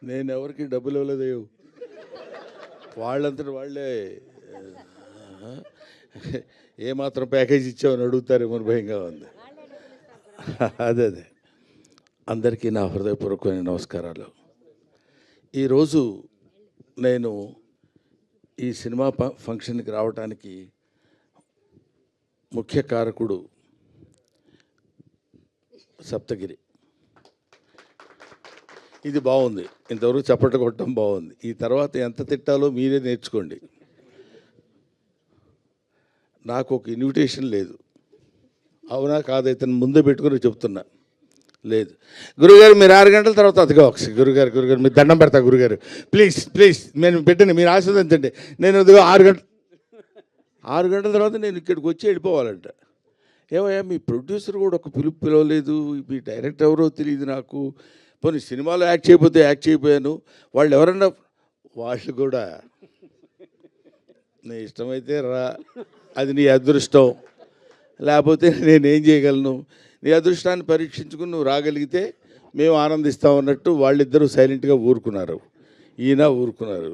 నేను ఎవరికి డబ్బులు ఇవ్వలేదు, వాళ్ళంతటి వాళ్ళే ఏమాత్రం ప్యాకేజ్ ఇచ్చామని అడుగుతారేమో భయంగా ఉంది. అదే అందరికీ నా హృదయపూర్వకమైన నమస్కారాలు. ఈరోజు నేను ఈ సినిమా ఫంక్షన్కి రావడానికి ముఖ్య కారకుడు సప్తగిరి. ఇది బాగుంది, ఇంతవరకు చప్పట్లు కొట్టడం బాగుంది. ఈ తర్వాత ఎంత తిట్టాలో మీరే నేర్చుకోండి. నాకు ఒక ఇన్విటేషన్ లేదు, అవునా కాదైతే ముందే పెట్టుకుని చెప్తున్నా. లేదు గురుగారు, మీరు 6 గంటల తర్వాత అదిగా ఒకసారి గురుగారు మీరు దండం పెడతా గురుగారు, ప్లీజ్ నేను పెట్టండి, మీరు ఆశీర్వదించండి. నేను అదిగో 6 గంటల తర్వాత నేను ఇక్కడికి వచ్చి వెళ్ళిపోవాలంట. ఏమయ్యా, మీ ప్రొడ్యూసర్ కూడా ఒక పిలవలేదు, మీ డైరెక్టర్ ఎవరో తెలియదు నాకు. పోనీ సినిమాలో యాక్ట్ చేయకపోతే యాక్ట్ చేయకపోయాను, వాళ్ళు ఎవరన్నా వాళ్ళు కూడా నీ ఇష్టమైతే రా, అది నీ అదృష్టం, లేకపోతే నేనేం చేయగలను. నీ అదృష్టాన్ని పరీక్షించుకుని నువ్వు రాగలిగితే మేము ఆనందిస్తాం అన్నట్టు వాళ్ళిద్దరూ సైలెంట్గా ఊరుకున్నారు, ఈయన ఊరుకున్నారు.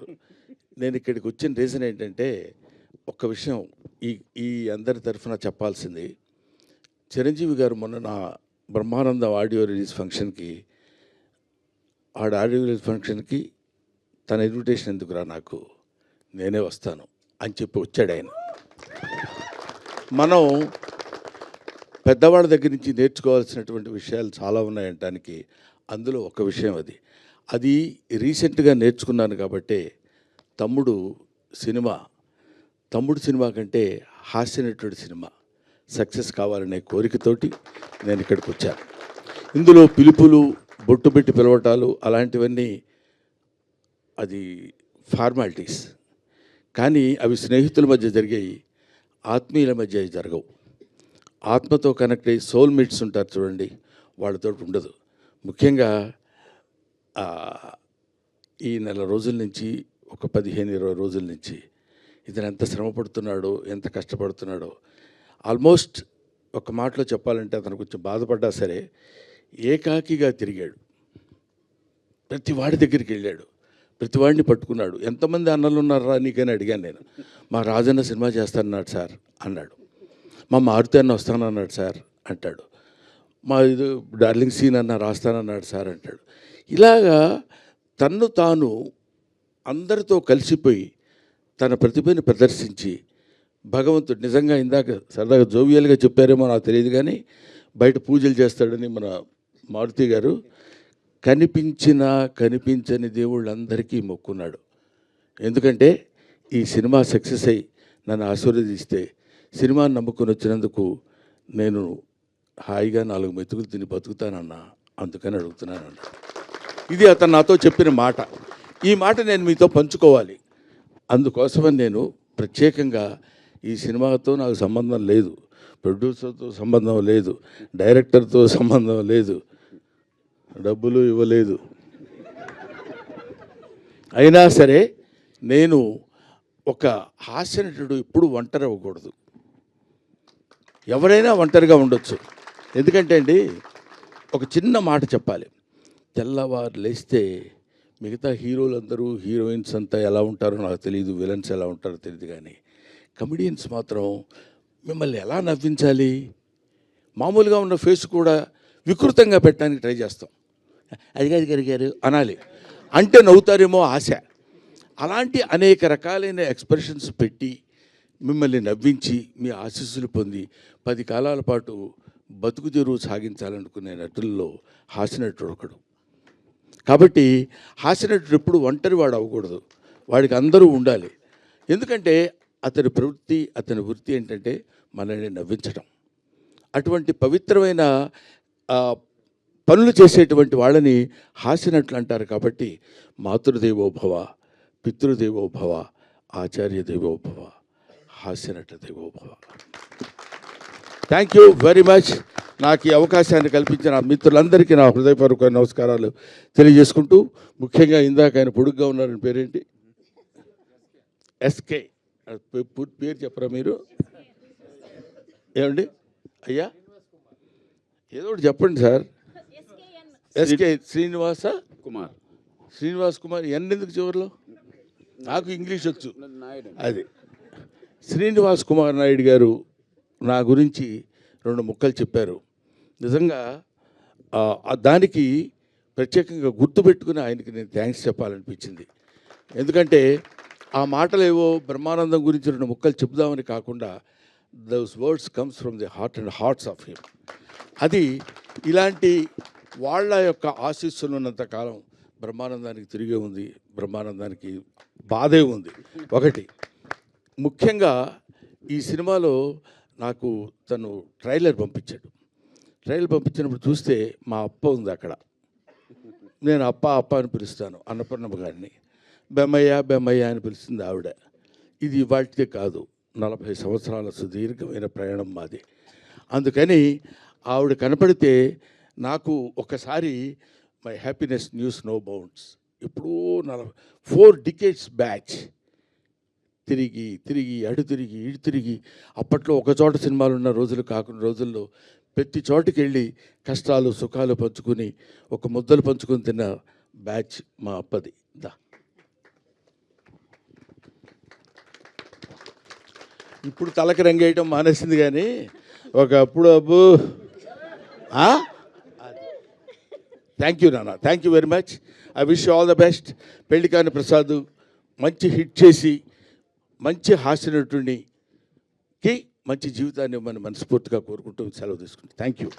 నేను ఇక్కడికి వచ్చిన రీజన్ ఏంటంటే, ఒక్క విషయం ఈ అందరి తరఫున చెప్పాల్సింది. చిరంజీవి గారు మొన్న నా బ్రహ్మానందం ఆడియో రిలీజ్ ఫంక్షన్కి తన ఇన్విటేషన్ ఎందుకురా నాకు, నేనే వస్తాను అని చెప్పి వచ్చాడు ఆయన. మనం పెద్దవాళ్ళ దగ్గర నుంచి నేర్చుకోవాల్సినటువంటి విషయాలు చాలా ఉన్నాయంటానికి అందులో ఒక విషయం అది రీసెంట్గా నేర్చుకున్నాను. కాబట్టి తమ్ముడు సినిమా కంటే హాస్యనటుడి సినిమా సక్సెస్ కావాలనే కోరికతోటి నేను ఇక్కడికి వచ్చాను. ఇందులో పిలుపులు, బొట్టు పెట్టి పిలవటాలు అలాంటివన్నీ అది ఫార్మాలిటీస్, కానీ అవి స్నేహితుల మధ్య జరిగాయి, ఆత్మీయుల మధ్య జరగవు. ఆత్మతో కనెక్ట్ అయ్యి సోల్మేట్స్ ఉంటారు చూడండి, వాళ్ళతో ఉండదు. ముఖ్యంగా ఈ నెల రోజుల నుంచి, ఒక 15-20 రోజుల నుంచి ఇతను ఎంత శ్రమ పడుతున్నాడో, ఎంత కష్టపడుతున్నాడో. ఆల్మోస్ట్ ఒక మాటలో చెప్పాలంటే అతను కొంచెం బాధపడ్డా సరే ఏకాకిగా తిరిగాడు, ప్రతి వాడి దగ్గరికి వెళ్ళాడు, ప్రతి వాడిని పట్టుకున్నాడు. ఎంతమంది అన్నలు ఉన్నారా నీకని అడిగాను నేను. మా రాజన్న సినిమా చేస్తానన్నాడు సార్ అన్నాడు, మా మారుతి అన్న వస్తానన్నాడు సార్ అంటాడు, మా ఇది డార్లింగ్ సీన్ అన్న రాస్తానన్నాడు సార్ అంటాడు. ఇలాగా తన్ను తాను అందరితో కలిసిపోయి తన ప్రతిభని ప్రదర్శించి భగవంతుడు నిజంగా ఇందాక సరదాగా జోవియల్గా చెప్పారేమో నాకు తెలియదు, కానీ బయట పూజలు చేస్తాడని మన మారుతి గారు కనిపించని దేవుళ్ళందరికీ మొక్కున్నాడు. ఎందుకంటే ఈ సినిమా సక్సెస్ అయ్యి నన్ను ఆశీర్వదిస్తే, సినిమాని నమ్ముకొని వచ్చినందుకు నేను హాయిగా 4 మెతుకులు తిని బతుకుతానన్నా, అందుకని అడుగుతున్నానన్న. ఇది అతను నాతో చెప్పిన మాట. ఈ మాట నేను మీతో పంచుకోవాలి. అందుకోసమని నేను ప్రత్యేకంగా ఈ సినిమాతో నాకు సంబంధం లేదు, ప్రొడ్యూసర్తో సంబంధం లేదు, డైరెక్టర్తో సంబంధం లేదు, డబ్బులు ఇవ్వలేదు. అయినా సరే నేను ఒక హాస్యనటుడు ఎప్పుడు ఒంటరి అవ్వకూడదు. ఎవరైనా ఒంటరిగా ఉండొచ్చు. ఎందుకంటే అండి, ఒక చిన్న మాట చెప్పాలి. తెల్లవారు లేస్తే మిగతా హీరోలందరూ, హీరోయిన్స్ అంతా ఎలా ఉంటారో నాకు తెలియదు, విలన్స్ ఎలా ఉంటారో తెలియదు, కానీ కమెడియన్స్ మాత్రం మిమ్మల్ని ఎలా నవ్వించాలి, మామూలుగా ఉన్న ఫేస్ కూడా వికృతంగా పెట్టడానికి ట్రై చేస్తాం. అది గారు అనాలి అంటే నవ్వుతారేమో ఆశ. అలాంటి అనేక రకాలైన ఎక్స్ప్రెషన్స్ పెట్టి మిమ్మల్ని నవ్వించి మీ ఆశీస్సులు పొంది 10 కాలాల పాటు బతుకు తెరువు సాగించాలనుకునే నటుల్లో హాస్యనటుడు ఒకడు. కాబట్టి హాస్యనటుడు ఎప్పుడు ఒంటరి వాడు అవ్వకూడదు, వాడికి అందరూ ఉండాలి. ఎందుకంటే అతని ప్రవృత్తి, అతని వృత్తి ఏంటంటే మనల్ని నవ్వించడం. అటువంటి పవిత్రమైన పనులు చేసేటువంటి వాళ్ళని హాస్యనటులు అంటారు. కాబట్టి మాతృదేవోభవ, పితృదేవోభవ, ఆచార్య దేవోభవ, హాస్యనట దేవోభవ. Thank you very much. నాకు ఈ అవకాశాన్ని కల్పించిన మిత్రులందరికీ నా హృదయపూర్వక నమస్కారాలు తెలియజేసుకుంటూ, ముఖ్యంగా ఇందాక ఆయన పొడుగ్గా ఉన్నారని పేరేంటి, ఎస్కే, పూర్తి పేరు చెప్పరా మీరు? ఏమండి అయ్యా, ఏదో ఒకటి చెప్పండి సార్. ఎస్కే శ్రీనివాస శ్రీనివాస్ కుమార్ ఎందుకు చివరిలో? నాకు ఇంగ్లీష్ వచ్చు. అది శ్రీనివాస్ కుమార్ నాయుడు గారు నా గురించి 2 ముక్కలు చెప్పారు. నిజంగా దానికి ప్రత్యేకంగా గుర్తుపెట్టుకుని ఆయనకి నేను థ్యాంక్స్ చెప్పాలనిపించింది. ఎందుకంటే ఆ మాటలేవో బ్రహ్మానందం గురించి 2 ముక్కలు చెప్దామని కాకుండా those words comes from the heart and hearts of him. అది ఇలాంటి వాళ్ళ యొక్క ఆశీస్సులు ఉన్నంత కాలం బ్రహ్మానందానికి తిరిగే ఉంది, బ్రహ్మానందానికి బాధే ఉంది. ఒకటి ముఖ్యంగా ఈ సినిమాలో నాకు తను ట్రైలర్ పంపించాడు. ట్రైలర్ పంపించినప్పుడు చూస్తే మా అప్ప ఉంది అక్కడ. నేను అప్ప అప్ప అని పిలుస్తాను అన్నపూర్ణమ్మ గారిని. బెమ్మయ్య బెమ్మయ్య అని పిలుస్తుంది ఆవిడ. ఇది ఇవాళదే కాదు, 40 సంవత్సరాల సుదీర్ఘమైన ప్రయాణం మాది. అందుకని ఆవిడ కనపడితే నాకు ఒకసారి my happiness knows no bounds. ఇప్పుడు 4 డికేడ్స్ బ్యాచ్ తిరిగి తిరిగి అటు తిరిగి ఇటు తిరిగి, అప్పట్లో ఒక చోట సినిమాలు ఉన్న రోజులు కాకుండా రోజుల్లో ప్రతి చోటుకి వెళ్ళి కష్టాలు సుఖాలు పంచుకుని ఒక ముద్దలు పంచుకొని తిన్న బ్యాచ్ మా అప్పది. ఇప్పుడు తలకి రంగేయటం మానేసింది, కానీ ఒకప్పుడు అబ్బు. థ్యాంక్ యూ నాన్న, thank you very much. I wish all the best. Pellikani Prasad మంచి హిట్ చేసి మంచి హాస్యనటుడికి మంచి జీవితాన్ని ఇవ్వమని మనస్ఫూర్తిగా కోరుకుంటూ సెలవు తీసుకుంటాం. Thank you.